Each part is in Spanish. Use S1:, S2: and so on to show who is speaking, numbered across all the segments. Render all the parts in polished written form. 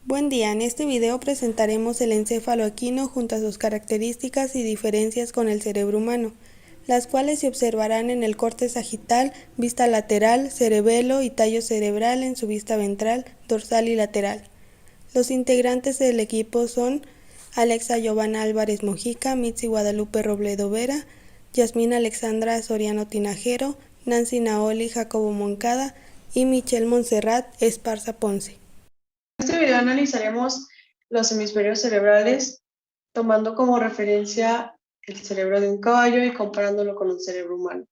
S1: Buen día, en este video presentaremos el encéfalo equino junto a sus características y diferencias con el cerebro humano, las cuales se observarán en el corte sagital, vista lateral, cerebelo y tallo cerebral en su vista ventral, dorsal y lateral. Los integrantes del equipo son Alexa Giovanna Álvarez Mojica, Mitzi Guadalupe Robledo Vera, Yasmina Alexandra Soriano Tinajero, Nancy Naoli Jacobo Moncada y Michelle Montserrat Esparza Ponce.
S2: En este video analizaremos los hemisferios cerebrales tomando como referencia el cerebro de un caballo y comparándolo con un cerebro humano.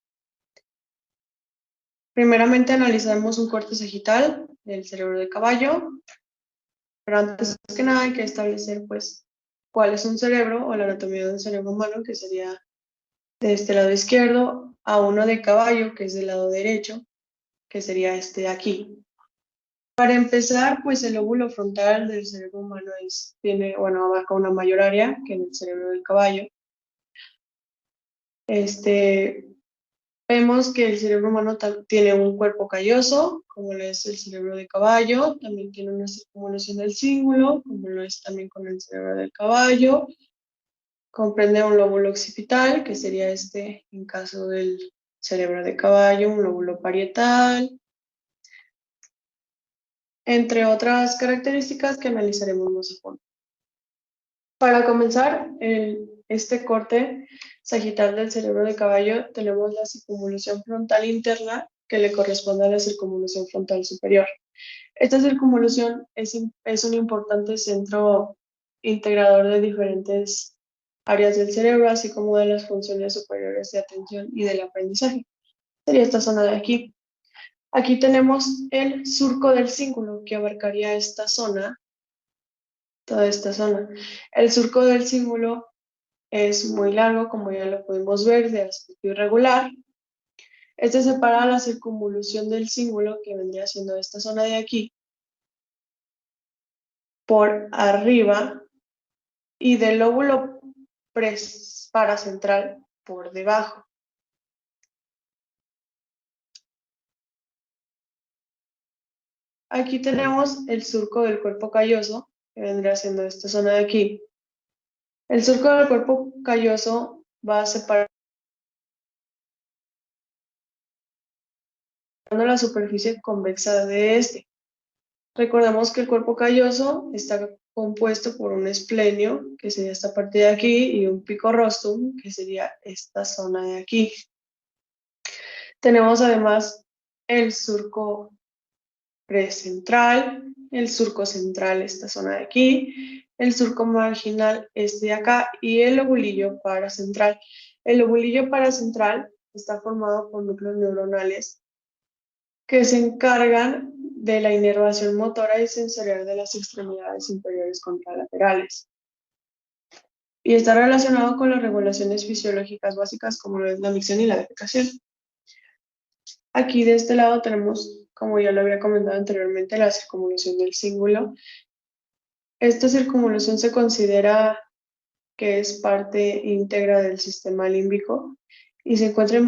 S2: Primeramente analizaremos un corte sagital del cerebro de caballo, pero antes que nada hay que establecer cuál es un cerebro o la anatomía de un cerebro humano, que sería de este lado izquierdo, a uno de caballo, que es del lado derecho, que sería este de aquí. Para empezar, el lóbulo frontal del cerebro humano abarca una mayor área que en el cerebro del caballo. Vemos que el cerebro humano tiene un cuerpo calloso, como lo es el cerebro de caballo, también tiene una circunvolución del cíngulo, como lo es también con el cerebro del caballo. Comprende un lóbulo occipital, que sería en caso del cerebro de caballo, un lóbulo parietal, entre otras características que analizaremos más a fondo. Para comenzar, este corte sagital del cerebro de caballo, tenemos la circunvolución frontal interna que le corresponde a la circunvolución frontal superior. Esta circunvolución es un importante centro integrador de diferentes áreas del cerebro, así como de las funciones superiores de atención y del aprendizaje. Sería esta zona de aquí. Aquí tenemos el surco del cíngulo, que abarcaría esta zona, toda esta zona. El surco del cíngulo es muy largo, como ya lo podemos ver, de aspecto irregular. Separa la circunvolución del cíngulo, que vendría siendo esta zona de aquí, por arriba, y del lóbulo paracentral por debajo. Aquí tenemos el surco del cuerpo calloso, que vendría siendo esta zona de aquí. El surco del cuerpo calloso va a separar la superficie convexa de este. Recordemos que el cuerpo calloso está compuesto por un esplenio, que sería esta parte de aquí, y un pico rostrum, que sería esta zona de aquí. Tenemos además el surco precentral, el surco central, esta zona de aquí, el surco marginal, este de acá, y el lobulillo paracentral. El lobulillo paracentral está formado por núcleos neuronales que se encargan de la inervación motora y sensorial de las extremidades inferiores contralaterales. Y está relacionado con las regulaciones fisiológicas básicas, como lo es la micción y la defecación. Aquí de este lado tenemos, como ya lo había comentado anteriormente, la circunvolución del cíngulo. Esta circunvolución se considera que es parte íntegra del sistema límbico y se encuentra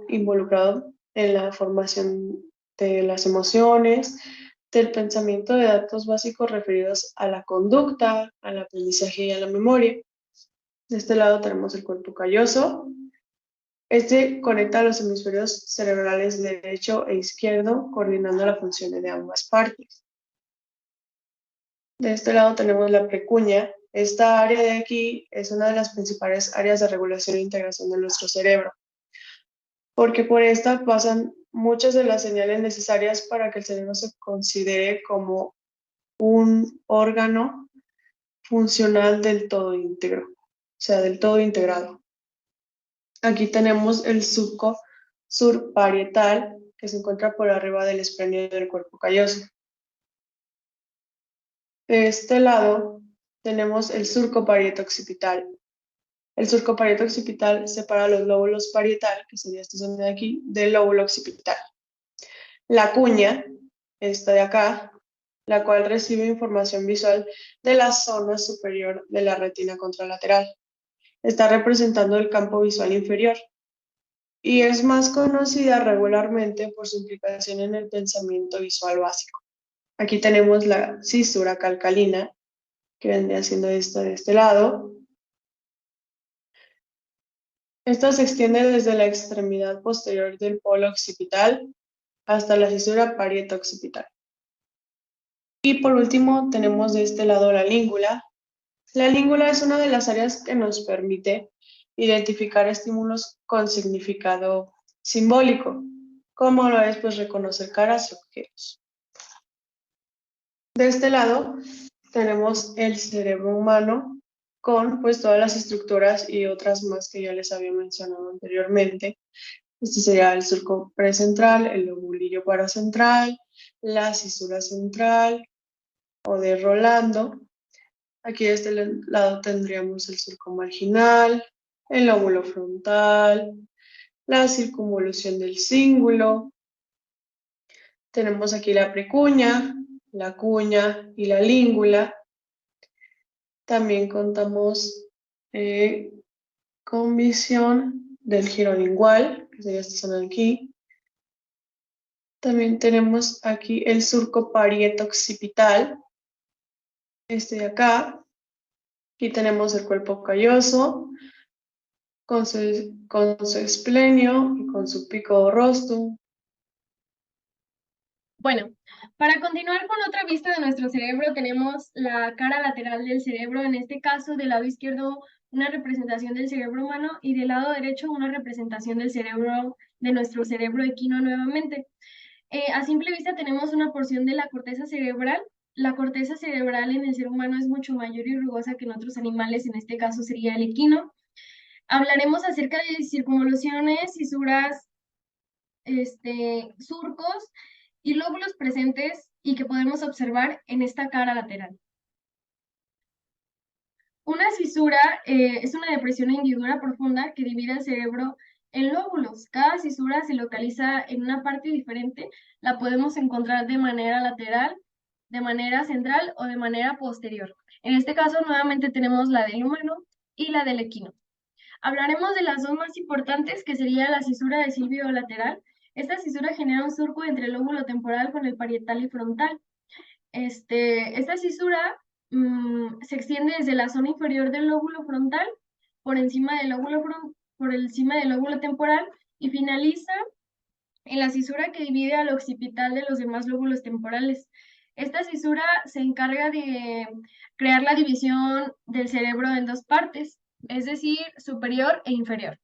S2: involucrado en la formación de las emociones, del pensamiento, de datos básicos referidos a la conducta, al aprendizaje y a la memoria. De este lado tenemos el cuerpo calloso. Conecta los hemisferios cerebrales derecho e izquierdo, coordinando las funciones de ambas partes. De este lado tenemos la precuña. Esta área de aquí es una de las principales áreas de regulación e integración de nuestro cerebro, porque por esta pasan muchas de las señales necesarias para que el cerebro se considere como un órgano funcional del todo íntegro, o sea, del todo integrado. Aquí tenemos el surco surparietal, que se encuentra por arriba del esplenio del cuerpo calloso. De este lado tenemos el surco parieto-occipital. El surco parieto-occipital separa los lóbulos parietal, que sería esta zona de aquí, del lóbulo occipital. La cuña, esta de acá, la cual recibe información visual de la zona superior de la retina contralateral. Está representando el campo visual inferior y es más conocida regularmente por su implicación en el pensamiento visual básico. Aquí tenemos la cisura calcalina, que vendría siendo esto de este lado. Esta se extiende desde la extremidad posterior del polo occipital hasta la cisura parieto-occipital. Y por último tenemos de este lado la língula. La língula es una de las áreas que nos permite identificar estímulos con significado simbólico, como lo es pues reconocer caras y objetos. De este lado tenemos el cerebro humano con pues todas las estructuras y otras más que ya les había mencionado anteriormente. Este sería el surco precentral, el lobulillo paracentral, la cisura central o de Rolando. Aquí de este lado tendríamos el surco marginal, el lóbulo frontal, la circunvolución del cíngulo. Tenemos aquí la precuña, la cuña y la língula. También contamos con visión del giro lingual, que sería esta zona de aquí. También tenemos aquí el surco parieto-occipital, este de acá. Aquí tenemos el cuerpo calloso, con su esplenio y con su pico rostrum.
S3: Bueno, para continuar con otra vista de nuestro cerebro, tenemos la cara lateral del cerebro, en este caso del lado izquierdo una representación del cerebro humano y del lado derecho una representación del cerebro, de nuestro cerebro equino nuevamente. A simple vista tenemos una porción de la corteza cerebral. La corteza cerebral en el ser humano es mucho mayor y rugosa que en otros animales, en este caso sería el equino. Hablaremos acerca de circunvoluciones, fisuras, surcos y lóbulos presentes y que podemos observar en esta cara lateral. Una fisura es una depresión o hendidura profunda que divide el cerebro en lóbulos. Cada fisura se localiza en una parte diferente. La podemos encontrar de manera lateral, de manera central o de manera posterior. En este caso, nuevamente tenemos la del humano y la del equino. Hablaremos de las dos más importantes, que sería la cisura de Silvio lateral. Esta cisura genera un surco entre el lóbulo temporal con el parietal y frontal. Esta cisura se extiende desde la zona inferior del lóbulo frontal, por encima del lóbulo temporal, y finaliza en la cisura que divide al occipital de los demás lóbulos temporales. Esta cisura se encarga de crear la división del cerebro en dos partes, es decir, superior e inferior.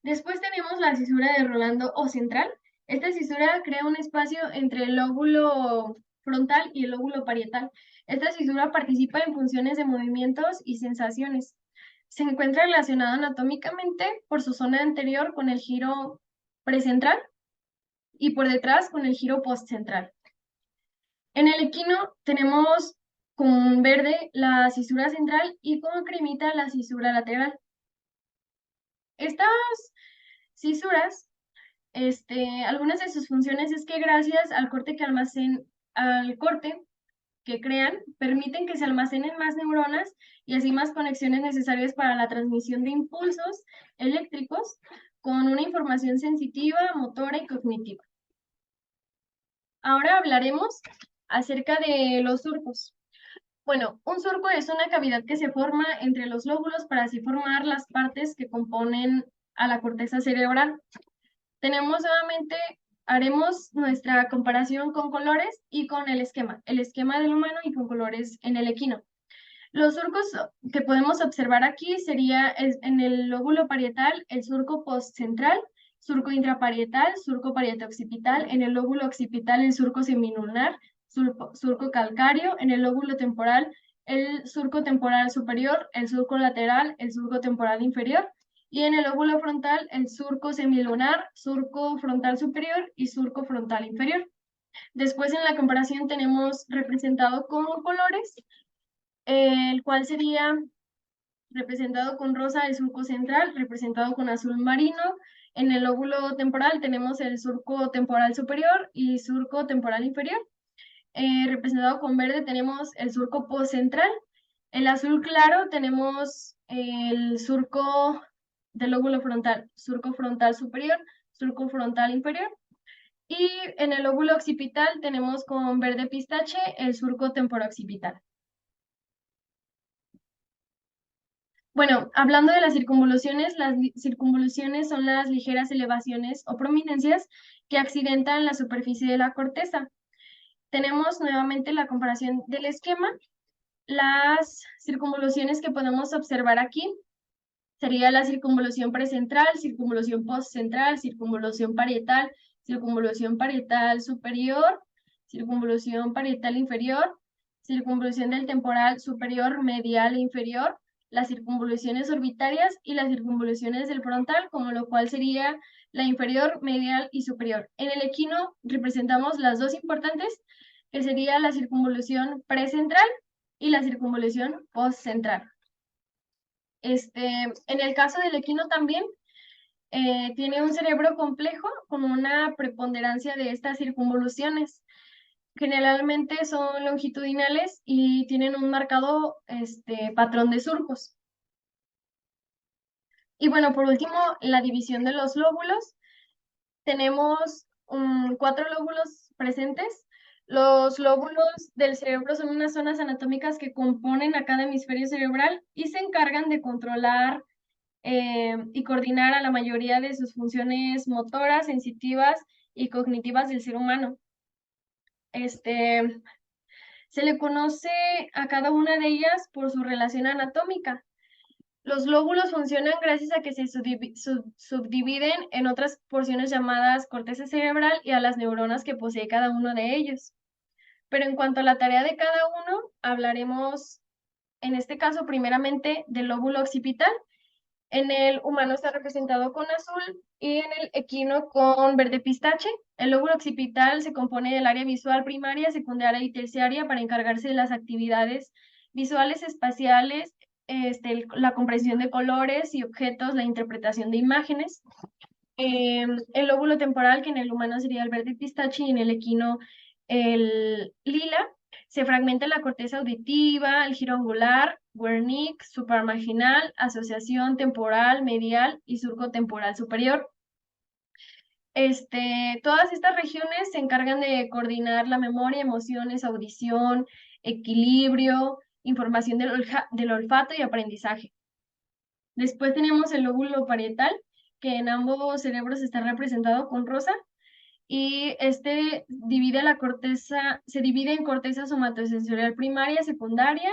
S3: Después tenemos la cisura de Rolando o central. Esta cisura crea un espacio entre el lóbulo frontal y el lóbulo parietal. Esta cisura participa en funciones de movimientos y sensaciones. Se encuentra relacionada anatómicamente por su zona anterior con el giro precentral y por detrás con el giro postcentral. En el equino tenemos con verde la cisura central y con cremita la cisura lateral. Estas cisuras, algunas de sus funciones es que gracias al corte que crean, permiten que se almacenen más neuronas y así más conexiones necesarias para la transmisión de impulsos eléctricos con una información sensitiva, motora y cognitiva. Ahora hablaremos acerca de los surcos. Bueno, un surco es una cavidad que se forma entre los lóbulos para así formar las partes que componen a la corteza cerebral. Haremos nuestra comparación con colores y con el esquema del humano y con colores en el equino. Los surcos que podemos observar aquí sería en el lóbulo parietal el surco postcentral, surco intraparietal, surco parieto-occipital, en el lóbulo occipital el surco semilunar, surco calcáreo, en el lóbulo temporal el surco temporal superior, el surco lateral, el surco temporal inferior, y en el lóbulo frontal el surco semilunar, surco frontal superior y surco frontal inferior. Después en la comparación tenemos representado con colores, el cual sería representado con rosa el surco central, representado con azul marino. En el lóbulo temporal tenemos el surco temporal superior y surco temporal inferior. Representado con verde tenemos el surco postcentral. El azul claro tenemos el surco del lóbulo frontal, surco frontal superior, surco frontal inferior. Y en el lóbulo occipital tenemos con verde pistache el surco temporooccipital. Bueno, hablando de las circunvoluciones son las ligeras elevaciones o prominencias que accidentan la superficie de la corteza. Tenemos nuevamente la comparación del esquema. Las circunvoluciones que podemos observar aquí sería la circunvolución precentral, circunvolución postcentral, circunvolución parietal superior, circunvolución parietal inferior, circunvolución del temporal superior, medial e inferior, las circunvoluciones orbitarias y las circunvoluciones del frontal, como lo cual sería la inferior, medial y superior. En el equino representamos las dos importantes, que sería la circunvolución precentral y la circunvolución postcentral. En el caso del equino también tiene un cerebro complejo con una preponderancia de estas circunvoluciones. Generalmente son longitudinales y tienen un marcado patrón de surcos. Y bueno, por último, la división de los lóbulos. Tenemos 4 lóbulos presentes. Los lóbulos del cerebro son unas zonas anatómicas que componen a cada hemisferio cerebral y se encargan de controlar y coordinar a la mayoría de sus funciones motoras, sensitivas y cognitivas del ser humano. Se le conoce a cada una de ellas por su relación anatómica. Los lóbulos funcionan gracias a que se subdividen en otras porciones llamadas corteza cerebral y a las neuronas que posee cada uno de ellos. Pero en cuanto a la tarea de cada uno, hablaremos en este caso primeramente del lóbulo occipital. En el humano está representado con azul y en el equino con verde pistache. El lóbulo occipital se compone del área visual primaria, secundaria y terciaria para encargarse de las actividades visuales, espaciales, la comprensión de colores y objetos, la interpretación de imágenes. El lóbulo temporal, que en el humano sería el verde pistache y en el equino el lila, se fragmenta la corteza auditiva, el giro angular, Wernicke, supramarginal, asociación temporal, medial y surco temporal superior. Todas estas regiones se encargan de coordinar la memoria, emociones, audición, equilibrio, información del olfato y aprendizaje. Después tenemos el lóbulo parietal, que en ambos cerebros está representado con rosa, y se divide en corteza somatosensorial primaria, secundaria,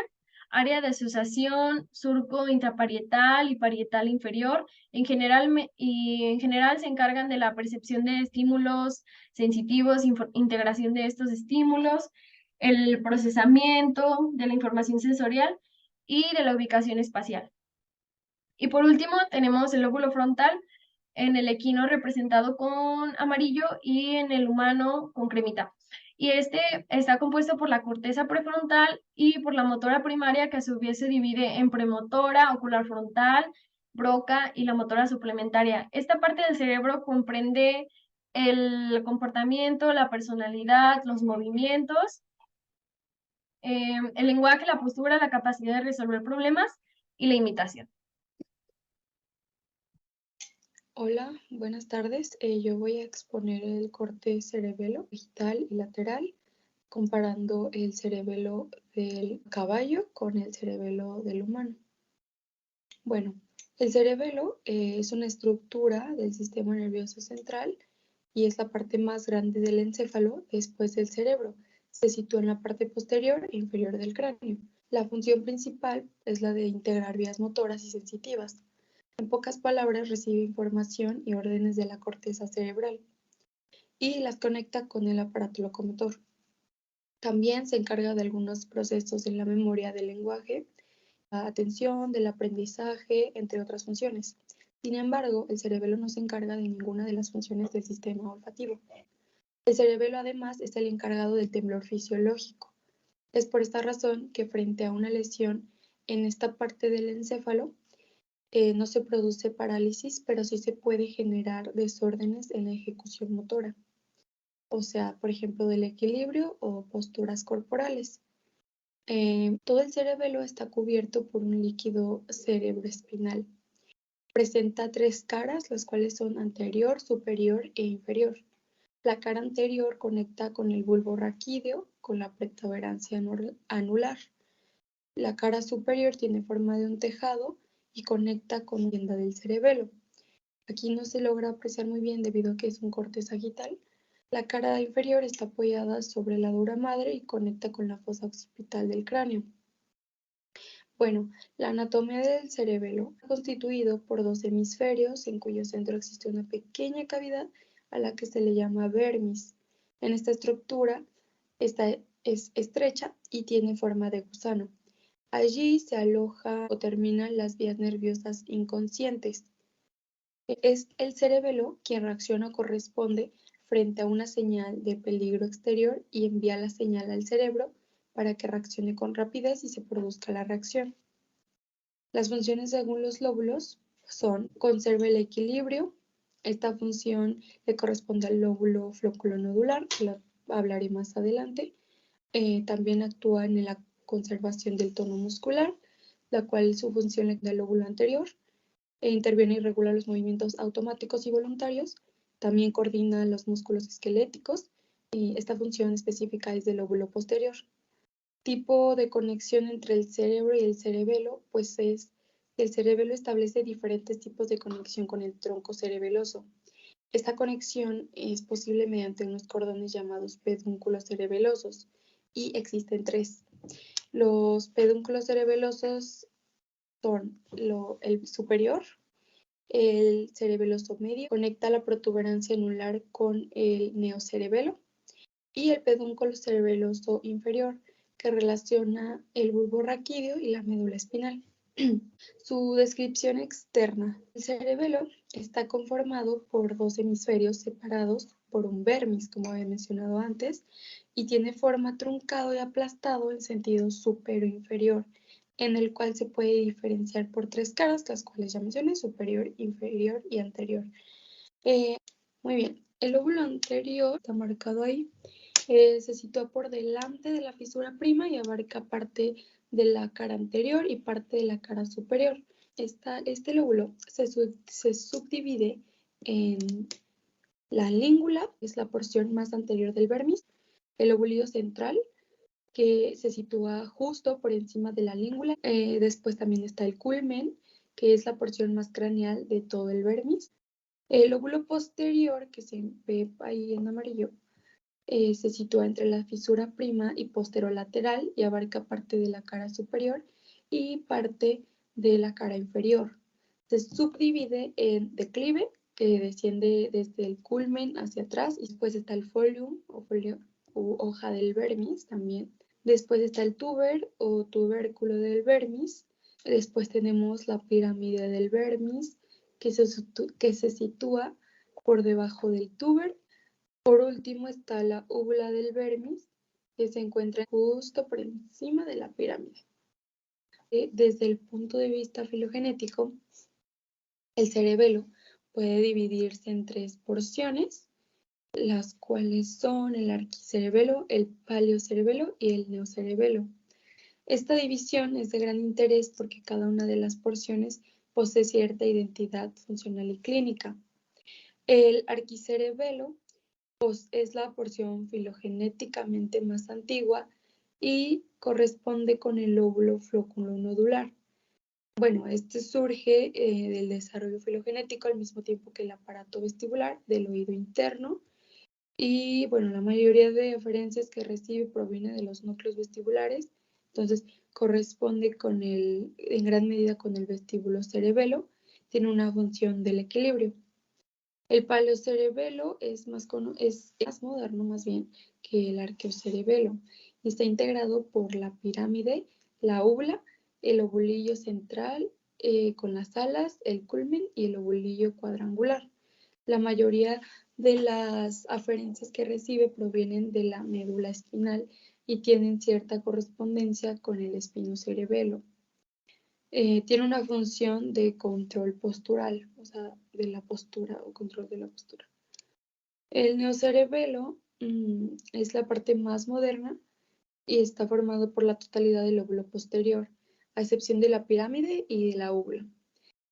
S3: área de asociación, surco intraparietal y parietal inferior. En general se encargan de la percepción de estímulos sensitivos, integración de estos estímulos, el procesamiento de la información sensorial y de la ubicación espacial. Y por último tenemos el lóbulo frontal, en el equino representado con amarillo y en el humano con cremita. Y está compuesto por la corteza prefrontal y por la motora primaria, que a su vez se divide en premotora, ocular frontal, broca y la motora suplementaria. Esta parte del cerebro comprende el comportamiento, la personalidad, los movimientos, el lenguaje, la postura, la capacidad de resolver problemas y la imitación.
S4: Hola, buenas tardes. Yo voy a exponer el corte cerebelo digital y lateral, comparando el cerebelo del caballo con el cerebelo del humano. Bueno, el cerebelo es una estructura del sistema nervioso central y es la parte más grande del encéfalo después del cerebro. Se sitúa en la parte posterior e inferior del cráneo. La función principal es la de integrar vías motoras y sensitivas. En pocas palabras, recibe información y órdenes de la corteza cerebral y las conecta con el aparato locomotor. También se encarga de algunos procesos en la memoria del lenguaje, la atención, del aprendizaje, entre otras funciones. Sin embargo, el cerebelo no se encarga de ninguna de las funciones del sistema olfativo. El cerebelo además es el encargado del temblor fisiológico. Es por esta razón que frente a una lesión en esta parte del encéfalo, no se produce parálisis, pero sí se puede generar desórdenes en la ejecución motora, o sea, por ejemplo, del equilibrio o posturas corporales. Todo el cerebelo está cubierto por un líquido cerebroespinal. Presenta 3 caras, las cuales son anterior, superior e inferior. La cara anterior conecta con el bulbo raquídeo con la protuberancia anular. La cara superior tiene forma de un tejado y conecta con la tienda del cerebelo. Aquí no se logra apreciar muy bien debido a que es un corte sagital. La cara inferior está apoyada sobre la dura madre y conecta con la fosa occipital del cráneo. Bueno, la anatomía del cerebelo está constituido por dos hemisferios en cuyo centro existe una pequeña cavidad a la que se le llama vermis. En esta estructura es estrecha y tiene forma de gusano. Allí se alojan o terminan las vías nerviosas inconscientes. Es el cerebelo quien reacciona o corresponde frente a una señal de peligro exterior y envía la señal al cerebro para que reaccione con rapidez y se produzca la reacción. Las funciones según los lóbulos son: conserva el equilibrio. Esta función le corresponde al lóbulo flóculo-nodular, que lo hablaré más adelante. También actúa en la conservación del tono muscular, la cual su función le da al lóbulo anterior. Interviene y regula los movimientos automáticos y voluntarios. También coordina los músculos esqueléticos y esta función específica es del lóbulo posterior. Tipo de conexión entre el cerebro y el cerebelo, pues es que el cerebelo establece diferentes tipos de conexión con el tronco cerebeloso. Esta conexión es posible mediante unos cordones llamados pedúnculos cerebelosos y existen tres. Los pedúnculos cerebelosos son el superior, el cerebeloso medio, conecta la protuberancia anular con el neocerebelo, y el pedúnculo cerebeloso inferior, que relaciona el bulbo raquídeo y la médula espinal. Su descripción externa. El cerebelo está conformado por dos hemisferios separados por un vermis, como había mencionado antes, y tiene forma truncado y aplastado en sentido supero-inferior, en el cual se puede diferenciar por tres caras, las cuales ya mencioné: superior, inferior y anterior. Muy bien, el lóbulo anterior está marcado ahí. Se sitúa por delante de la fisura prima y abarca parte de la cara anterior y parte de la cara superior. Este lóbulo se subdivide en la língula, que es la porción más anterior del vermis, el lóbulo central, que se sitúa justo por encima de la língula. Después también está el culmen, que es la porción más craneal de todo el vermis. El lóbulo posterior, que se ve ahí en amarillo, se sitúa entre la fisura prima y posterolateral y abarca parte de la cara superior y parte de la cara inferior. Se subdivide en declive, que desciende desde el culmen hacia atrás, y después está el folium o hoja del vermis también. Después está el tuber o tubérculo del vermis. Después tenemos la pirámide del vermis, que se sitúa por debajo del tuber. Por último está la úvula del vermis, que se encuentra justo por encima de la pirámide. Desde el punto de vista filogenético, el cerebelo puede dividirse en tres porciones, las cuales son el arquicerebelo, el paleocerebelo y el neocerebelo. Esta división es de gran interés porque cada una de las porciones posee cierta identidad funcional y clínica. El arquicerebelo es la porción filogenéticamente más antigua y corresponde con el lóbulo flóculo-nodular. Bueno, este surge del desarrollo filogenético al mismo tiempo que el aparato vestibular del oído interno. Y bueno, la mayoría de referencias que recibe proviene de los núcleos vestibulares, entonces corresponde en gran medida con el vestíbulo cerebelo, tiene una función del equilibrio. El paleocerebelo es más moderno más bien que el arqueocerebelo y está integrado por la pirámide, la úvula, el lobulillo central con las alas, el culmen y el lobulillo cuadrangular. La mayoría de las aferencias que recibe provienen de la médula espinal y tienen cierta correspondencia con el espinocerebelo. Tiene una función de control postural, o sea, de la postura o control de la postura. El neocerebelo es la parte más moderna y está formado por la totalidad del lóbulo posterior, a excepción de la pirámide y de la úvula.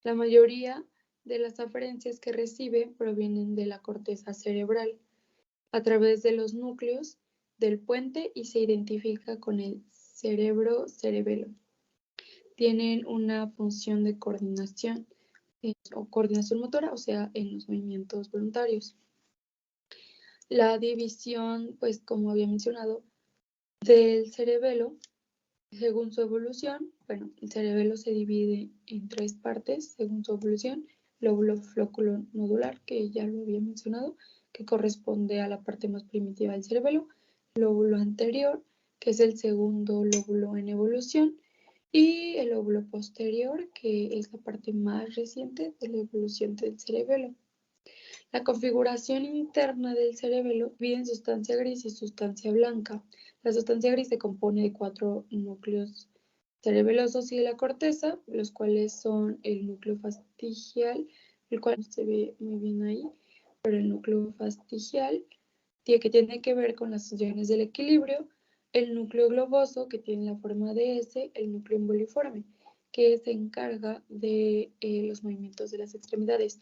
S4: La mayoría de las aferencias que recibe provienen de la corteza cerebral. a través de los núcleos del puente y se identifica con el cerebelo. Tienen una función de coordinación o coordinación motora, o sea, en los movimientos voluntarios. La división, pues como había mencionado, del cerebelo, según su evolución, bueno, el cerebelo se divide en 3 partes según su evolución: lóbulo flóculo nodular, que ya lo había mencionado, que corresponde a la parte más primitiva del cerebelo; lóbulo anterior, que es el segundo lóbulo en evolución; y el lóbulo posterior, que es la parte más reciente de la evolución del cerebelo. La configuración interna del cerebelo divide en sustancia gris y sustancia blanca. La sustancia gris se compone de 4 núcleos cerebelosos y de la corteza, los cuales son el núcleo fastigial, el cual se ve muy bien ahí, pero el núcleo fastigial que tiene que ver con las funciones del equilibrio; el núcleo globoso, que tiene la forma de S; el núcleo emboliforme, que se encarga de los movimientos de las extremidades;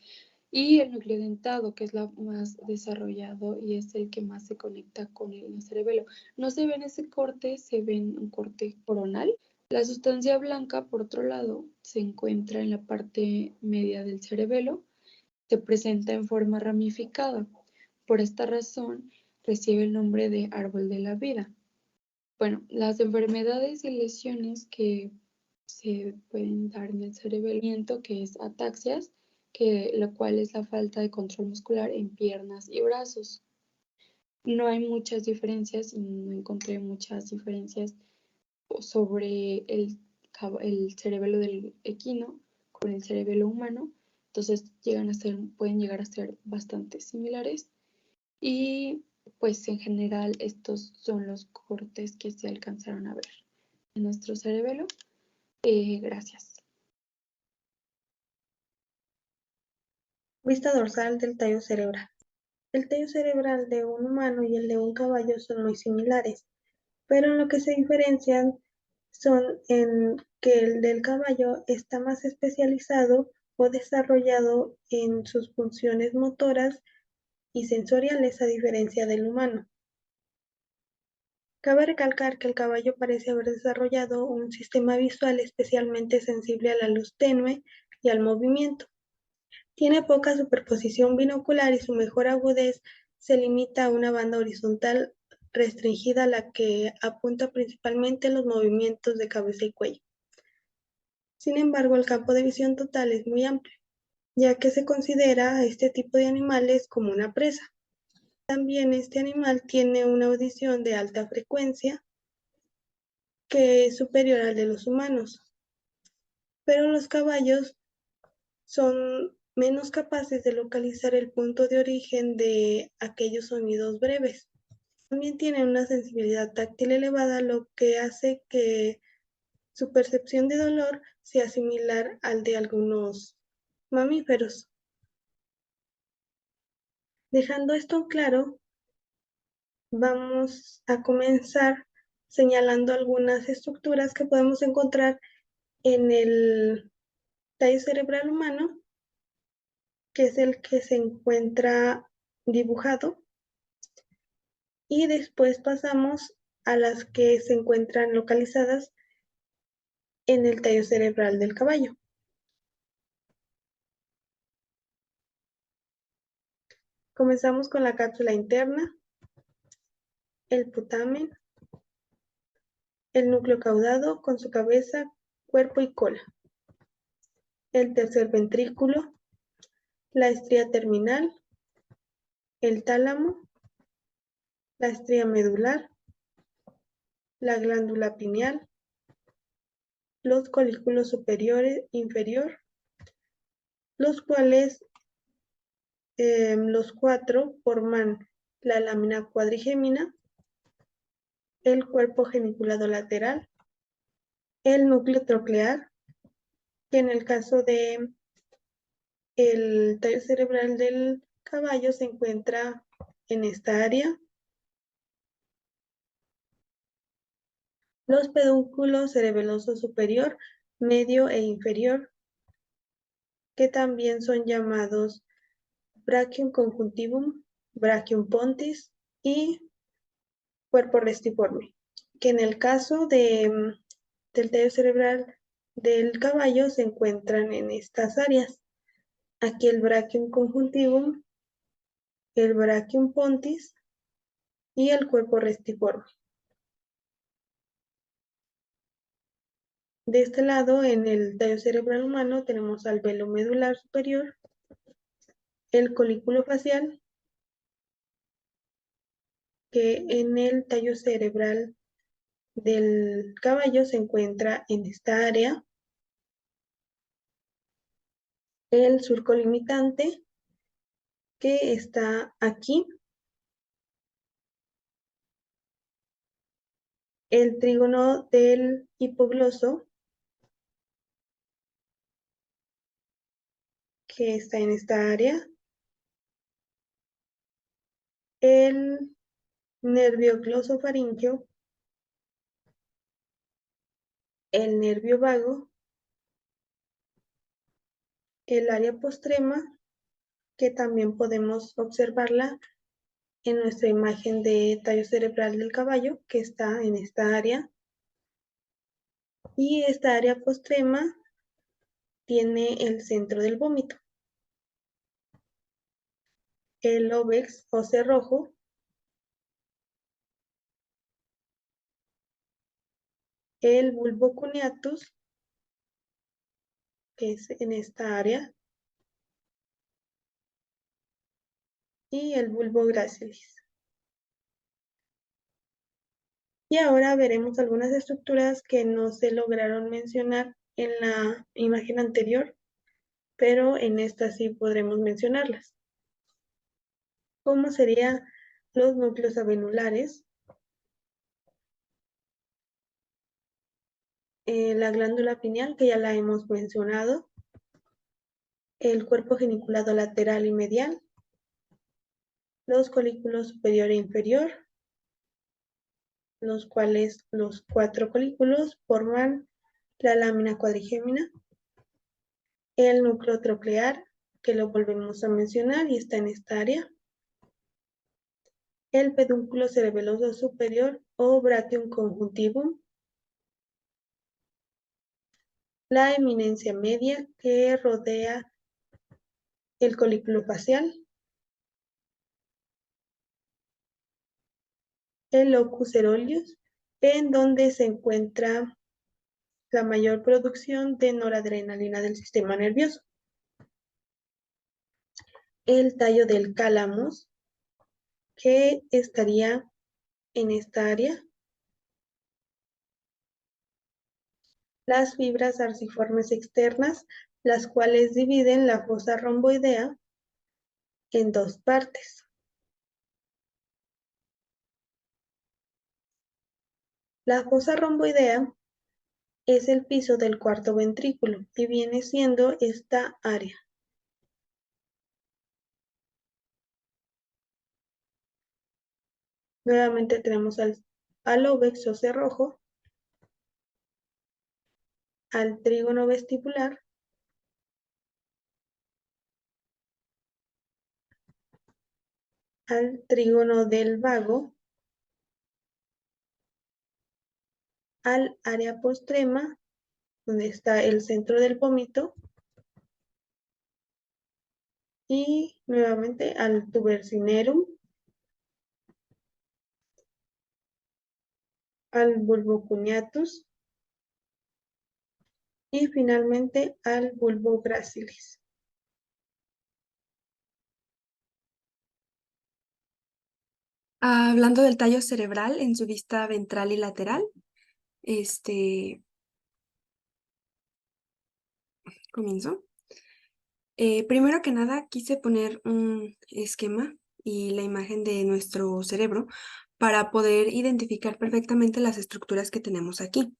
S4: y el núcleo dentado, que es la más desarrollado y es el que más se conecta con el cerebelo. No se ve en ese corte, se ve en un corte coronal. La sustancia blanca, por otro lado, se encuentra en la parte media del cerebelo. Se presenta en forma ramificada. Por esta razón, recibe el nombre de árbol de la vida. Bueno, las enfermedades y lesiones que se pueden dar en el cerebelo, que es ataxias, lo cual es la falta de control muscular en piernas y brazos. No hay muchas diferencias y no encontré muchas diferencias sobre el cerebelo del equino con el cerebelo humano. Entonces pueden llegar a ser bastante similares. Y pues en general estos son los cortes que se alcanzaron a ver en nuestro cerebelo. Gracias.
S1: Vista dorsal del tallo cerebral. El tallo cerebral de un humano y el de un caballo son muy similares, pero en lo que se diferencian son en que el del caballo está más especializado o desarrollado en sus funciones motoras y sensoriales, a diferencia del humano. Cabe recalcar que el caballo parece haber desarrollado un sistema visual especialmente sensible a la luz tenue y al movimiento. Tiene poca superposición binocular y su mejor agudez se limita a una banda horizontal restringida a la que apunta principalmente los movimientos de cabeza y cuello. Sin embargo, el campo de visión total es muy amplio, ya que se considera a este tipo de animales como una presa. También este animal tiene una audición de alta frecuencia, que es superior al de los humanos, pero los caballos son menos capaces de localizar el punto de origen de aquellos sonidos breves. También tienen una sensibilidad táctil elevada, lo que hace que su percepción de dolor sea similar al de algunos mamíferos. Dejando esto claro, vamos a comenzar señalando algunas estructuras que podemos encontrar en el tallo cerebral humano, que es el que se encuentra dibujado, y después pasamos a las que se encuentran localizadas en el tallo cerebral del caballo. Comenzamos con la cápsula interna, el putamen, el núcleo caudado con su cabeza, cuerpo y cola, el tercer ventrículo, la estría terminal, el tálamo, la estría medular, la glándula pineal, los colículos superior e inferior, los cuales los 4 forman la lámina cuadrigémina, el cuerpo geniculado lateral, el núcleo troclear, que en el caso de el tallo cerebral del caballo se encuentra en esta área, los pedúnculos cerebeloso superior, medio e inferior, que también son llamados brachium conjuntivum, brachium pontis, y cuerpo restiforme, que en el caso del tallo cerebral del caballo se encuentran en estas áreas. Aquí el brachium conjuntivum, el brachium pontis y el cuerpo restiforme. De este lado, en el tallo cerebral humano, tenemos al velo medular superior, el colículo facial, que en el tallo cerebral del caballo se encuentra en esta área, el surco limitante, que está aquí, el trígono del hipogloso, que está en esta área, el nervio glosofaríngeo, el nervio vago, el área postrema, que también podemos observarla en nuestra imagen de tallo cerebral del caballo, que está en esta área. Y esta área postrema tiene el centro del vómito. El óbex o cerrojo, el bulbo cuneatus, que es en esta área, y el bulbo gracilis. Y ahora veremos algunas estructuras que no se lograron mencionar en la imagen anterior, pero en esta sí podremos mencionarlas. Como serían los núcleos avenulares, la glándula pineal, que ya la hemos mencionado, el cuerpo geniculado lateral y medial, los colículos superior e inferior, los cuales los 4 colículos forman la lámina cuadrigémina, el núcleo troclear, que lo volvemos a mencionar y está en esta área, el pedúnculo cerebeloso superior o brachium conjuntivum, la eminencia media que rodea el colículo facial, el locus coeruleus, en donde se encuentra la mayor producción de noradrenalina del sistema nervioso, el tallo del cálamos, que estaría en esta área, las fibras arciformes externas, las cuales dividen la fosa romboidea en 2 partes. La fosa romboidea es el piso del cuarto ventrículo y viene siendo esta área. Nuevamente tenemos al óbex o cerrojo, al trígono vestibular, al trígono del vago, al área postrema, donde está el centro del vómito, y nuevamente al tubercinerum, al bulbo cuneatus y finalmente al bulbo gracilis.
S5: Hablando del tallo cerebral en su vista ventral y lateral, comienzo. Primero que nada, quise poner un esquema y la imagen de nuestro cerebro para poder identificar perfectamente las estructuras que tenemos aquí.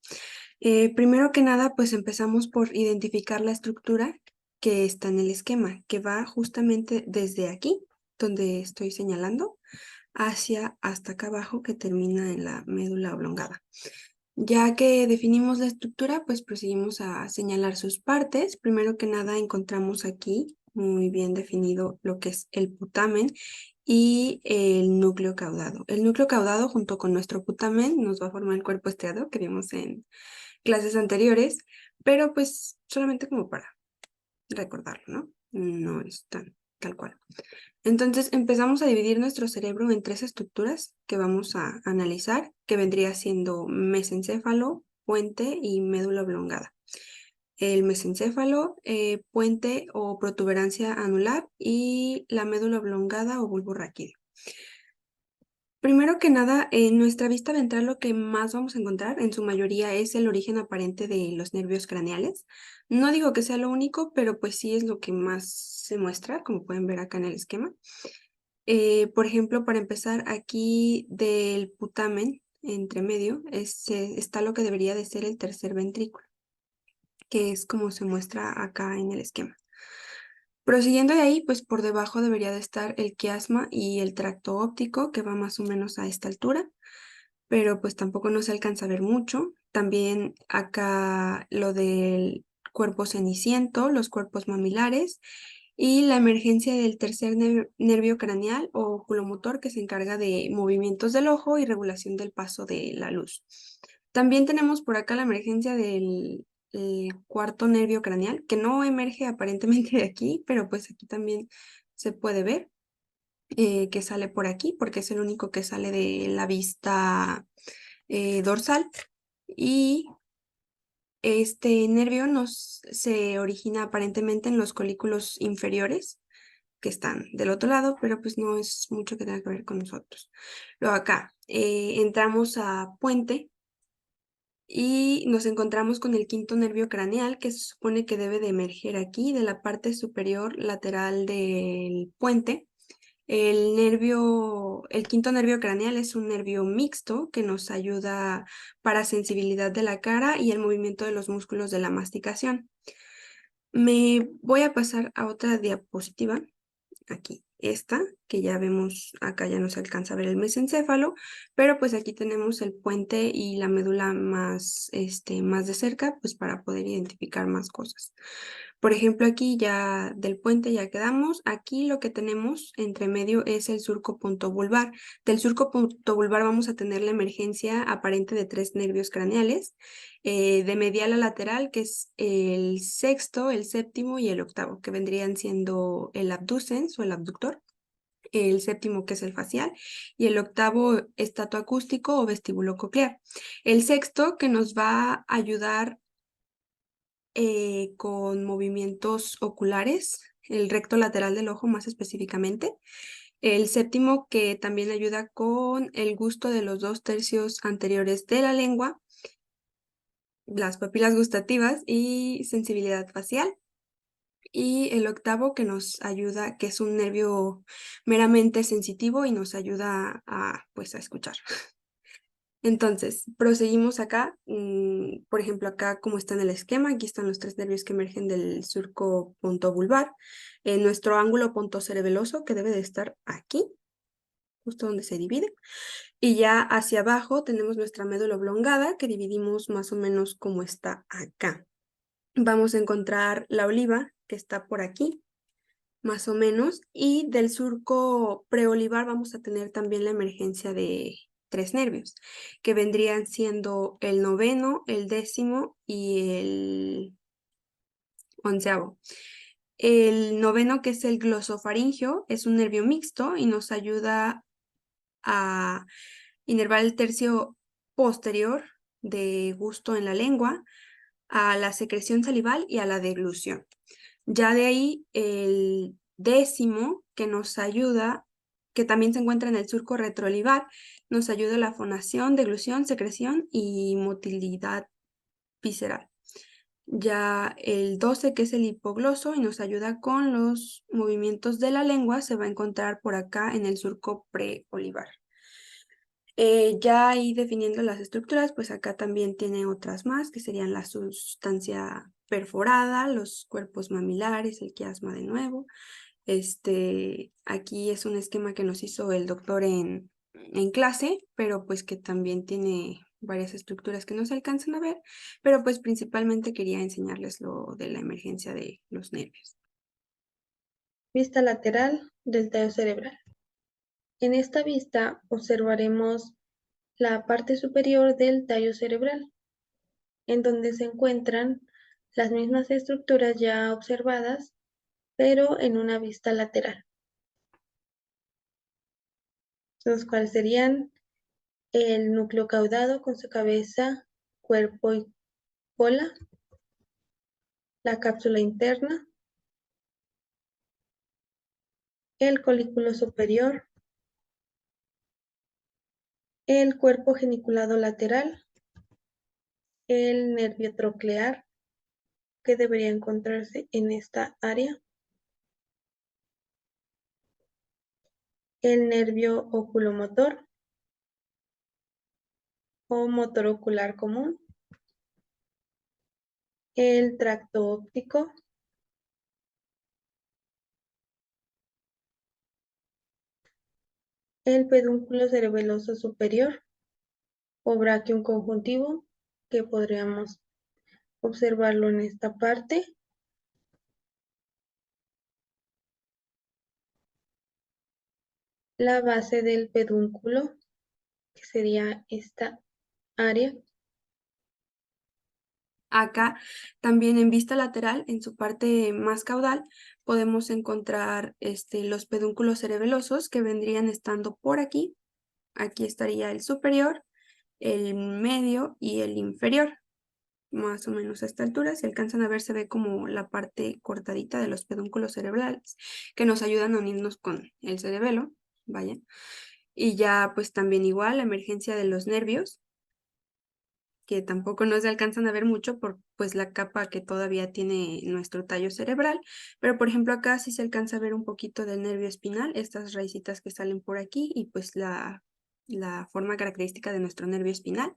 S5: Primero que nada, pues empezamos por identificar la estructura que está en el esquema, que va justamente desde aquí, donde estoy señalando, hasta acá abajo, que termina en la médula oblongada. Ya que definimos la estructura, pues proseguimos a señalar sus partes. Primero que nada encontramos aquí muy bien definido lo que es el putamen y el núcleo caudado. El núcleo caudado junto con nuestro putamen nos va a formar el cuerpo estriado que vimos en clases anteriores, pero pues solamente como para recordarlo, ¿no? No es tal cual. Entonces empezamos a dividir nuestro cerebro en 3 estructuras que vamos a analizar, que vendría siendo mesencéfalo, puente y médula oblongada. El mesencéfalo, puente o protuberancia anular y la médula oblongada o bulbo raquídeo. Primero que nada, en nuestra vista ventral lo que más vamos a encontrar en su mayoría es el origen aparente de los nervios craneales. No digo que sea lo único, pero pues sí es lo que más se muestra, como pueden ver acá en el esquema. Por ejemplo, para empezar, aquí del putamen, entre medio, está lo que debería de ser el tercer ventrículo, que es como se muestra acá en el esquema. Prosiguiendo de ahí, pues por debajo debería de estar el quiasma y el tracto óptico, que va más o menos a esta altura, pero pues tampoco no se alcanza a ver mucho. También acá lo del cuerpo ceniciento, los cuerpos mamilares y la emergencia del tercer nervio craneal o oculomotor que se encarga de movimientos del ojo y regulación del paso de la luz. También tenemos por acá la emergencia del cuarto nervio craneal, que no emerge aparentemente de aquí, pero pues aquí también se puede ver que sale por aquí, porque es el único que sale de la vista dorsal. Y este nervio se origina aparentemente en los colículos inferiores, que están del otro lado, pero pues no es mucho que tenga que ver con nosotros. Luego acá entramos a puente y nos encontramos con el quinto nervio craneal, que se supone que debe de emerger aquí de la parte superior lateral del puente. El quinto nervio craneal es un nervio mixto que nos ayuda para sensibilidad de la cara y el movimiento de los músculos de la masticación. Me voy a pasar a otra diapositiva, aquí esta, que ya vemos, acá ya no se alcanza a ver el mesencéfalo, pero pues aquí tenemos el puente y la médula más de cerca, pues para poder identificar más cosas. Por ejemplo, aquí ya del puente ya quedamos. Aquí lo que tenemos entre medio es el surco puntobulbar. Del surco puntobulbar vamos a tener la emergencia aparente de 3 nervios craneales, de medial a lateral, que es el sexto, el séptimo y el octavo, que vendrían siendo el abducens o el abductor, el séptimo que es el facial y el octavo estatoacústico o vestíbulo coclear. El sexto que nos va a ayudar con movimientos oculares, el recto lateral del ojo más específicamente. El séptimo que también ayuda con el gusto de los 2/3 anteriores de la lengua, las papilas gustativas y sensibilidad facial. Y el octavo que nos ayuda, que es un nervio meramente sensitivo y nos ayuda pues, a escuchar. Entonces, proseguimos acá, por ejemplo, acá como está en el esquema, aquí están los 3 nervios que emergen del surco puntobulbar, nuestro ángulo pontocerebeloso que debe de estar aquí, justo donde se divide, y ya hacia abajo tenemos nuestra médula oblongada que dividimos más o menos como está acá. Vamos a encontrar la oliva que está por aquí, más o menos, y del surco preolivar vamos a tener también la emergencia de 3 nervios, que vendrían siendo el noveno, el 10º y el 11º. El noveno, que es el glosofaringio, es un nervio mixto y nos ayuda a inervar el tercio posterior de gusto en la lengua, a la secreción salival y a la deglución. Ya de ahí el 10º que nos ayuda, que también se encuentra en el surco retroolivar, nos ayuda a la fonación, deglución, secreción y motilidad visceral. Ya el 12, que es el hipogloso y nos ayuda con los movimientos de la lengua, se va a encontrar por acá en el surco preolivar. Ya ahí definiendo las estructuras, pues acá también tiene otras más, que serían la sustancia perforada, los cuerpos mamilares, el quiasma de nuevo. Aquí es un esquema que nos hizo el doctor en clase, pero pues que también tiene varias estructuras que no se alcanzan a ver, pero pues principalmente quería enseñarles lo de la emergencia de los nervios.
S1: Vista lateral del tallo cerebral. En esta vista observaremos la parte superior del tallo cerebral, en donde se encuentran las mismas estructuras ya observadas, pero en una vista lateral, los cuales serían el núcleo caudado con su cabeza, cuerpo y cola, la cápsula interna, el colículo superior, el cuerpo geniculado lateral, el nervio troclear, que debería encontrarse en esta área, el nervio oculomotor o motor ocular común, el tracto óptico, el pedúnculo cerebeloso superior o braquium conjuntivo, que podríamos observarlo en esta parte, la base del pedúnculo, que sería esta área.
S5: Acá también en vista lateral, en su parte más caudal, podemos encontrar los pedúnculos cerebelosos que vendrían estando por aquí. Aquí estaría el superior, el medio y el inferior, más o menos a esta altura. Si alcanzan a ver, se ve como la parte cortadita de los pedúnculos cerebrales que nos ayudan a unirnos con el cerebelo, vaya. Y ya pues también igual la emergencia de los nervios, que tampoco no se alcanzan a ver mucho por pues la capa que todavía tiene nuestro tallo cerebral, pero por ejemplo acá sí se alcanza a ver un poquito del nervio espinal, estas raicitas que salen por aquí y pues la forma característica de nuestro nervio espinal.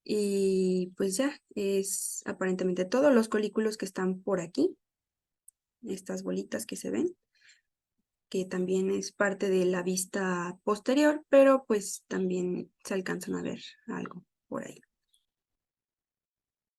S5: Y pues ya es aparentemente todos los colículos que están por aquí, estas bolitas que se ven, que también es parte de la vista posterior, pero pues también se alcanzan a ver algo por ahí.